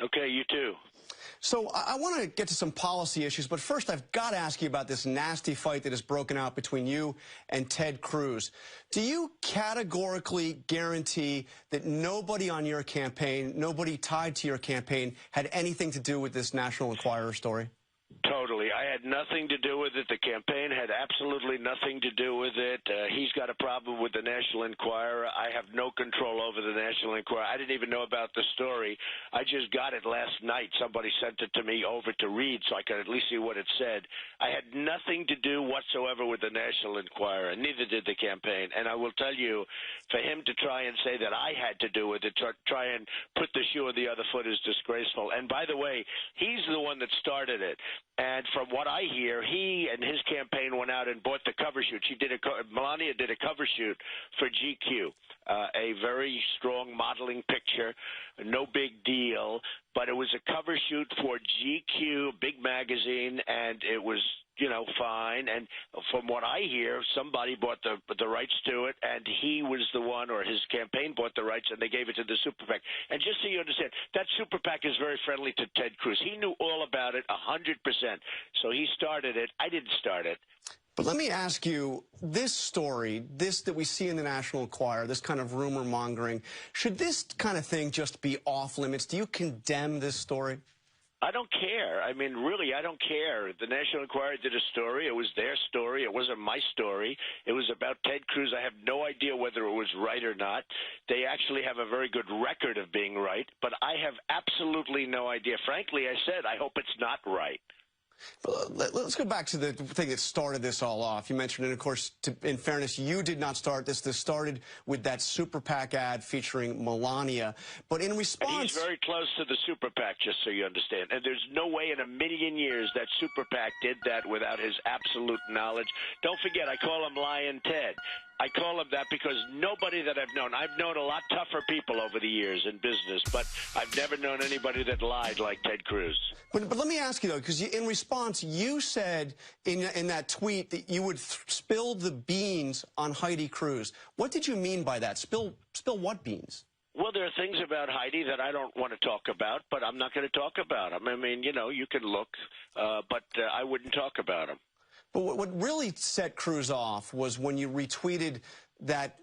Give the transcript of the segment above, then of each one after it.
Okay, you too. So I want to get to some policy issues, but first I've got to ask you about this nasty fight that has broken out between you and Ted Cruz. Do you categorically guarantee that nobody on your campaign, nobody tied to your campaign, had anything to do with this National Enquirer story? Totally. I had nothing to do with it. The campaign had absolutely nothing to do with it. He's got a problem with the National Enquirer. I have no control over the National Enquirer. I didn't even know about the story. I just got it last night. Somebody sent it to me over to read so I could at least see what it said. I had nothing to do whatsoever with the National Enquirer, and neither did the campaign. And I will tell you, for him to try and say that I had to do with it, try and put the shoe on the other foot is disgraceful. And by the way, he's the one that started it. And from what I hear, he and his campaign went out and bought the cover shoot. Melania did a cover shoot for GQ, a very strong modeling picture, no big deal. But it was a cover shoot for GQ, big magazine, and it was, fine. And from what I hear, somebody bought the rights to it, and he was the one, or his campaign bought the rights, and they gave it to the super PAC. And just so you understand, that super PAC is very friendly to Ted Cruz. He knew all about it 100%. So he started it. I didn't start it. But let me ask you, this story, this that we see in the National Enquirer, this kind of rumor mongering, should this kind of thing just be off limits? Do you condemn this story? I don't care. I mean, really, I don't care. The National Enquirer did a story. It was their story. It wasn't my story. It was about Ted Cruz. I have no idea whether it was right or not. They actually have a very good record of being right, but I have absolutely no idea. Frankly, I said, I hope it's not right. Let's go back to the thing that started this all off. You mentioned it, of course, in fairness, you did not start this. This started with that Super PAC ad featuring Melania. But in response... And he's very close to the Super PAC, just so you understand. And there's no way in a million years that Super PAC did that without his absolute knowledge. Don't forget, I call him Lion Ted. I call him that because nobody that I've known a lot tougher people over the years in business, but I've never known anybody that lied like Ted Cruz. But let me ask you, though, because in response, you said in that tweet that you would spill the beans on Heidi Cruz. What did you mean by that? Spill what beans? Well, there are things about Heidi that I don't want to talk about, but I'm not going to talk about them. I mean, you can look, but I wouldn't talk about them. But what really set Cruz off was when you retweeted that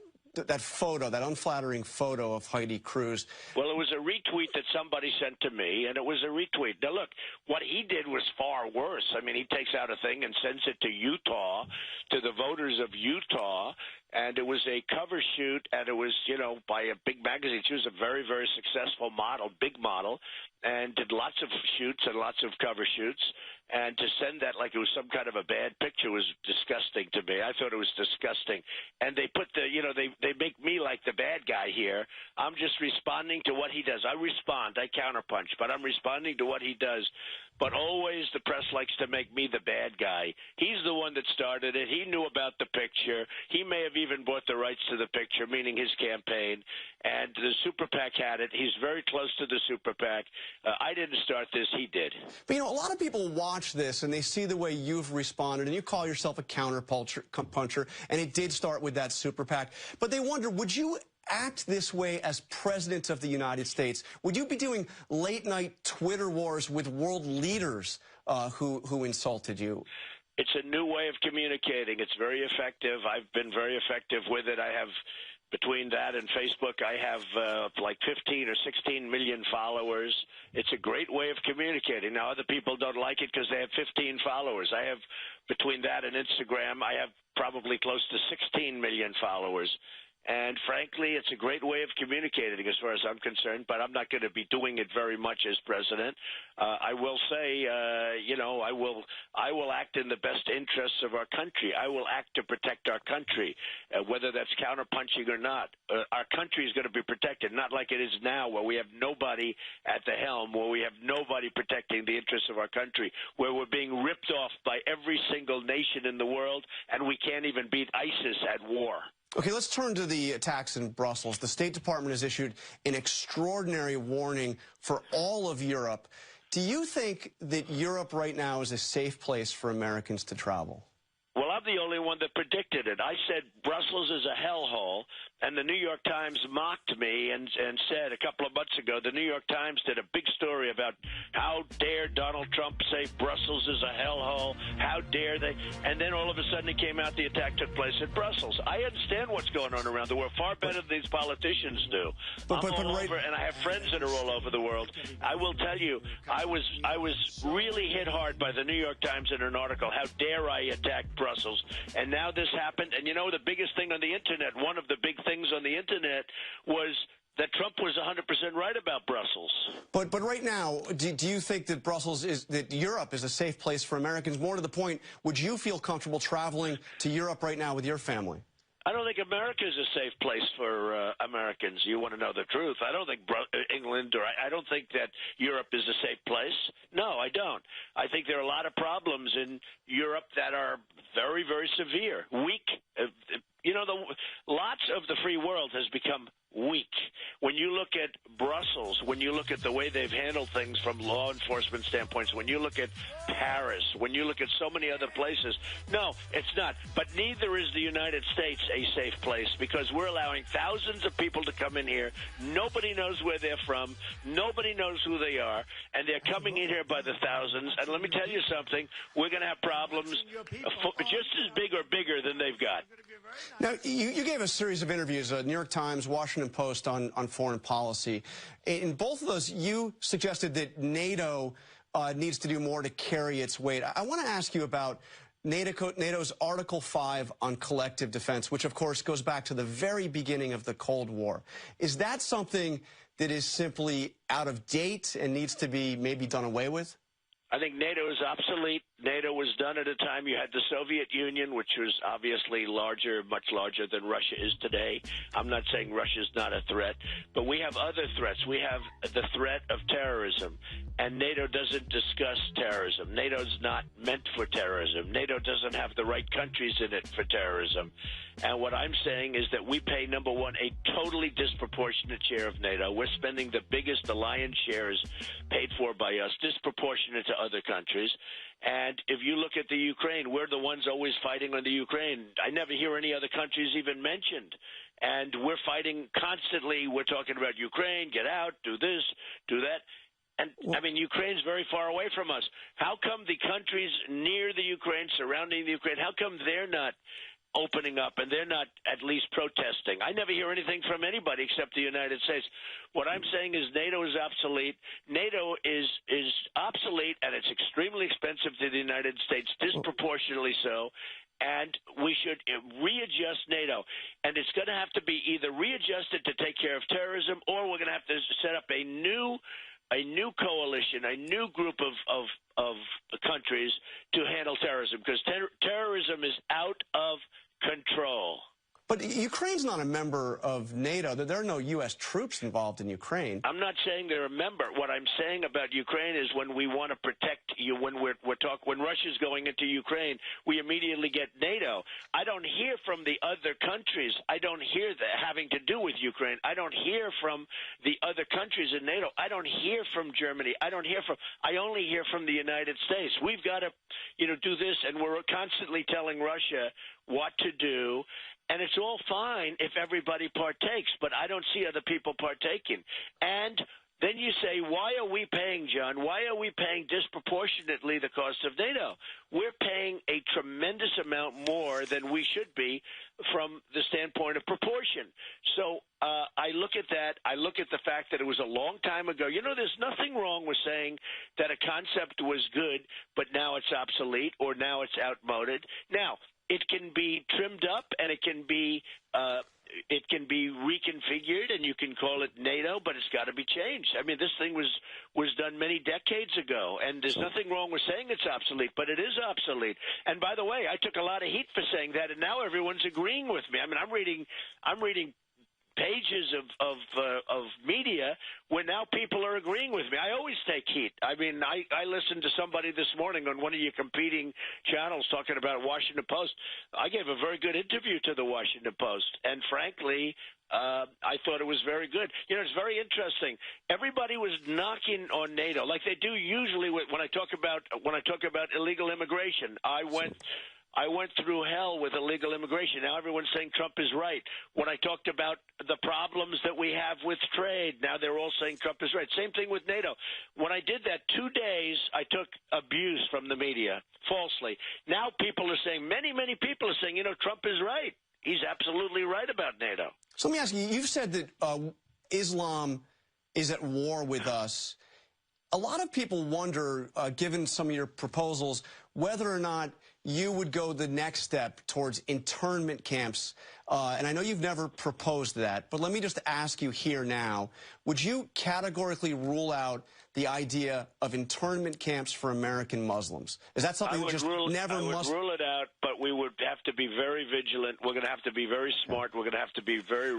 photo, that unflattering photo of Heidi Cruz. Well, it was a retweet that somebody sent to me, and it was a retweet. Now, look, what he did was far worse. I mean, he takes out a thing and sends it to Utah, to the voters of Utah, and it was a cover shoot, and it was, by a big magazine. She was a very, very successful model, big model, and did lots of shoots and lots of cover shoots. And to send that like it was some kind of a bad picture was disgusting to me. I thought it was disgusting. And they put they make me like the bad guy here. I'm just responding to what he does. I respond. I counterpunch. But I'm responding to what he does. But always the press likes to make me the bad guy. He's the one that started it. He knew about the picture. He may have even bought the rights to the picture, meaning his campaign. And the Super PAC had it. He's very close to the Super PAC. I didn't start this. He did. But, a lot of people watch this and they see the way you've responded, and you call yourself a counterpuncher, and it did start with that Super PAC. But they wonder, would you act this way as President of the United States? Would you be doing late-night Twitter wars with world leaders who insulted you? It's a new way of communicating. It's very effective. I've been very effective with it. I have, between that and Facebook, I have like 15 or 16 million followers. It's a great way of communicating. Now, other people don't like it because they have 15 followers. I have, between that and Instagram, I have probably close to 16 million followers. And frankly, it's a great way of communicating as far as I'm concerned, but I'm not going to be doing it very much as president. I will say, I will act in the best interests of our country. I will act to protect our country, whether that's counterpunching or not. Our country is going to be protected, not like it is now where we have nobody at the helm, where we have nobody protecting the interests of our country, where we're being ripped off by every single nation in the world, and we can't even beat ISIS at war. Okay, let's turn to the attacks in Brussels. The State Department has issued an extraordinary warning for all of Europe. Do you think that Europe right now is a safe place for Americans to travel? Well, I'm the only one that predicted it. I said Brussels is a hellhole, and the New York Times mocked me and said a couple of months ago, the New York Times did a big story about how dare Donald Trump say Brussels is a hellhole, how dare they, and then all of a sudden it came out the attack took place at Brussels. I understand what's going on around the world far better than these politicians do. I'm all over, and I have friends that are all over the world. I will tell you, I was really hit hard by the New York Times in an article, how dare I attack Brussels, and now this happened, and you know the biggest thing on the Internet, one of the big things on the Internet was that Trump was 100% right about Brussels. But right now, do you think that that Europe is a safe place for Americans? More to the point, would you feel comfortable traveling to Europe right now with your family? I don't think America is a safe place for Americans. You want to know the truth. I don't think England or I don't think that Europe is a safe place. No, I don't. I think there are a lot of problems in Europe that are very, very severe, weak. You know, lots of the free world has become weak. When you look at Brussels, when you look at the way they've handled things from law enforcement standpoints, when you look at Paris, when you look at so many other places, no, it's not. But neither is the United States a safe place because we're allowing thousands of people to come in here. Nobody knows where they're from. Nobody knows who they are. And they're coming in here by the thousands. And let me tell you something, we're going to have problems just as big or bigger than they've got. Now, you gave a series of interviews, New York Times, Washington Post on foreign policy. In both of those, you suggested that NATO needs to do more to carry its weight. I want to ask you about NATO's Article 5 on collective defense, which, of course, goes back to the very beginning of the Cold War. Is that something that is simply out of date and needs to be maybe done away with? I think NATO is obsolete. NATO was done at a time you had the Soviet Union, which was obviously larger, much larger than Russia is today. I'm not saying Russia's not a threat, but we have other threats. We have the threat of terrorism, and NATO doesn't discuss terrorism. NATO's not meant for terrorism. NATO doesn't have the right countries in it for terrorism. And what I'm saying is that we pay, number one, a totally disproportionate share of NATO. We're spending the biggest, the lion's share is paid for by us, disproportionate to other countries. And if you look at the Ukraine, we're the ones always fighting on the Ukraine. I never hear any other countries even mentioned. And we're fighting constantly. We're talking about Ukraine, get out, do this, do that. And, I mean, Ukraine's very far away from us. How come the countries near the Ukraine, surrounding the Ukraine, how come they're not opening up and they're not at least protesting? I never hear anything from anybody except the United States. What I'm saying is NATO is obsolete. NATO is obsolete, and it's extremely expensive to the United States, disproportionately so. And we should readjust NATO. And it's going to have to be either readjusted to take care of terrorism, or we're going to have to set up a new coalition, a new group of countries to handle terrorism, because terrorism is out of control. But Ukraine's not a member of NATO. There are no U.S. troops involved in Ukraine. I'm not saying they're a member. What I'm saying about Ukraine is when we want to protect you, when Russia's going into Ukraine, we immediately get NATO. I don't hear from the other countries. I don't hear that having to do with Ukraine. I don't hear from the other countries in NATO. I don't hear from Germany. I only hear from the United States. We've got to, do this, and we're constantly telling Russia what to do. And it's all fine if everybody partakes, but I don't see other people partaking. And then you say, why are we paying, John? Why are we paying disproportionately the cost of NATO? We're paying a tremendous amount more than we should be from the standpoint of proportion. So I look at that. I look at the fact that it was a long time ago. There's nothing wrong with saying that a concept was good, but now it's obsolete or now it's outmoded. Now, it can be trimmed up and it can be reconfigured, and you can call it NATO, but it's got to be changed. I mean, this thing was done many decades ago, and there's nothing wrong with saying it's obsolete, but it is obsolete. And by the way, I took a lot of heat for saying that, and now everyone's agreeing with me. I mean, I'm reading pages of media where now people are agreeing with me. I always take heat. I mean, I listened to somebody this morning on one of your competing channels talking about Washington Post. I gave a very good interview to the Washington Post, and frankly, I thought it was very good. It's very interesting. Everybody was knocking on NATO like they do usually when I talk about illegal immigration. I went I went through hell with illegal immigration. Now everyone's saying Trump is right. When I talked about the problems that we have with trade, now they're all saying Trump is right. Same thing with NATO. When I did that 2 days, I took abuse from the media, falsely. Now people are saying, many people are saying, Trump is right. He's absolutely right about NATO. So let me ask you, you've said that Islam is at war with us. A lot of people wonder, given some of your proposals, whether or not you would go the next step towards internment camps. And I know you've never proposed that, but let me just ask you here now, would you categorically rule out the idea of internment camps for American Muslims? Is that something that just never must... I would rule it out, but we would have to be very vigilant. We're going to have to be very smart. We're going to have to be very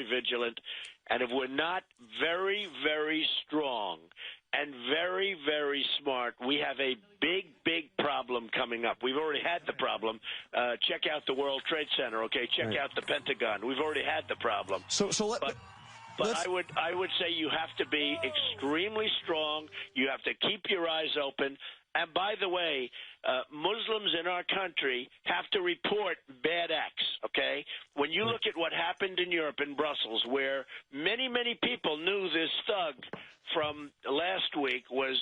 vigilant. And if we're not very, very strong and very, very smart, we have a big problem coming up. We've already had the problem. Check out the World Trade Center, okay? Check out the Pentagon. We've already had the problem. But I would say you have to be extremely strong. You have to keep your eyes open. And by the way, Muslims in our country have to report bad acts, okay? When you look at what happened in Europe, in Brussels, where many people knew this thug from last week was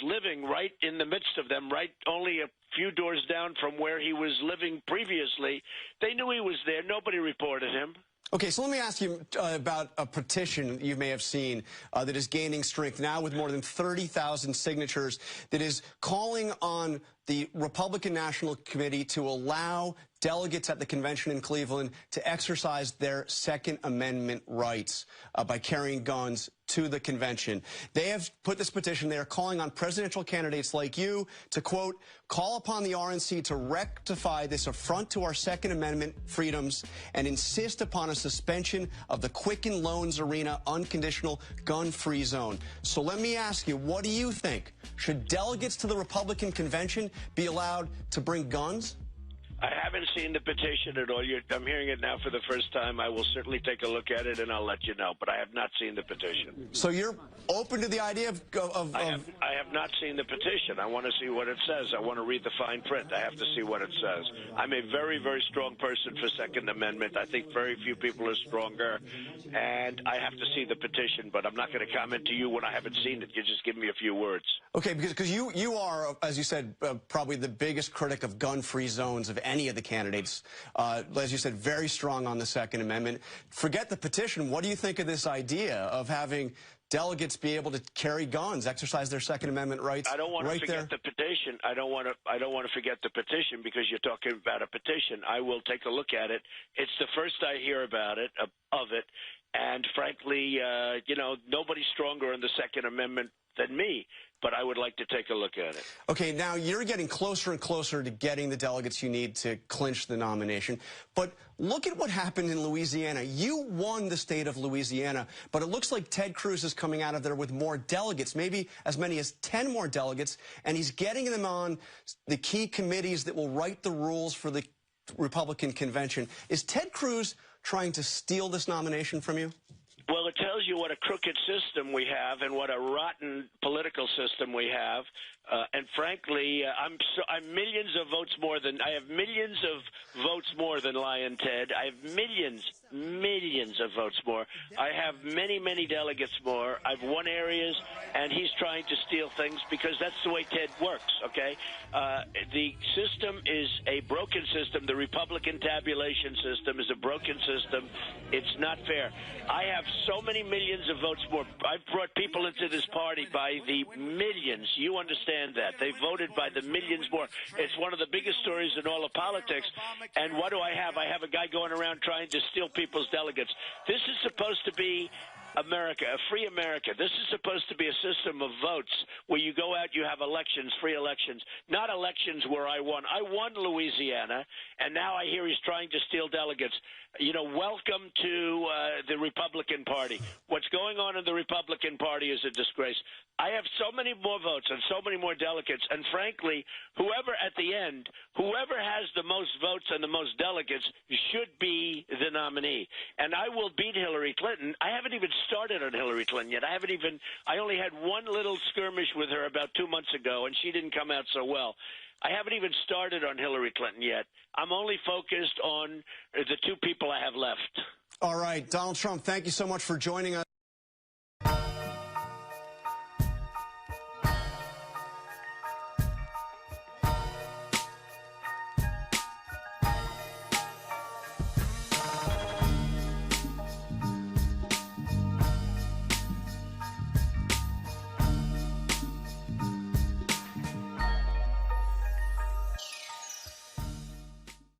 living right in the midst of them, right only a few doors down from where he was living previously. They knew he was there. Nobody reported him. Okay, so let me ask you about a petition you may have seen that is gaining strength now with more than 30,000 signatures that is calling on the Republican National Committee to allow delegates at the convention in Cleveland to exercise their Second Amendment rights by carrying guns to the convention. They have put this petition. They are calling on presidential candidates like you to, quote, call upon the RNC to rectify this affront to our Second Amendment freedoms and insist upon a suspension of the Quicken Loans Arena unconditional gun-free zone. So let me ask you, what do you think? Should delegates to the Republican convention be allowed to bring guns? I haven't seen the petition at all. I'm hearing it now for the first time. I will certainly take a look at it, and I'll let you know. But I have not seen the petition. So you're open to the idea of... I have not seen the petition. I want to see what it says. I want to read the fine print. I have to see what it says. I'm a very, very strong person for Second Amendment. I think very few people are stronger, and I have to see the petition. But I'm not going to comment to you when I haven't seen it. You just give me a few words. Okay, because you are, as you said, probably the biggest critic of gun-free zones of any of the candidates. As you said, very strong on the Second Amendment. Forget the petition. What do you think of this idea of having delegates be able to carry guns, exercise their Second Amendment rights? I don't want to forget the petition. I don't want to forget the petition because you're talking about a petition. I will take a look at it. It's the first I hear about it, and frankly, nobody's stronger in the Second Amendment than me. But I would like to take a look at it. Okay, now you're getting closer and closer to getting the delegates you need to clinch the nomination. But look at what happened in Louisiana. You won the state of Louisiana, but it looks like Ted Cruz is coming out of there with more delegates, maybe as many as 10 more delegates, and he's getting them on the key committees that will write the rules for the Republican convention. Is Ted Cruz trying to steal this nomination from you? Well, it tells you what a crooked system we have and what a rotten political system we have. And frankly, I'm millions of votes more than I have millions of votes more than Lion Ted. I have millions of votes more. I have many delegates more. I've won areas, and he's trying to steal things because that's the way Ted works. Okay, the system is a broken system. The Republican tabulation system is a broken system. It's not fair. I have so many millions of votes more. I've brought people into this party by the millions. You understand that. They voted by the millions more. It's one of the biggest stories in all of politics. And what do I have? I have a guy going around trying to steal people's delegates. This is supposed to be America, a free America. This is supposed to be a system of votes where you go out, you have elections, free elections, not elections where I won. I won Louisiana, and now I hear he's trying to steal delegates. Welcome to the Republican Party. What's going on in the Republican Party is a disgrace. I have so many more votes and so many more delegates, and frankly, whoever at the end, whoever has the most votes and the most delegates should be the nominee. And I will beat Hillary Clinton. I haven't even started on Hillary Clinton yet. I only had one little skirmish with her about 2 months ago, and she didn't come out so well. I haven't even started on Hillary Clinton yet. I'm only focused on the two people I have left. All right, Donald Trump, thank you so much for joining us.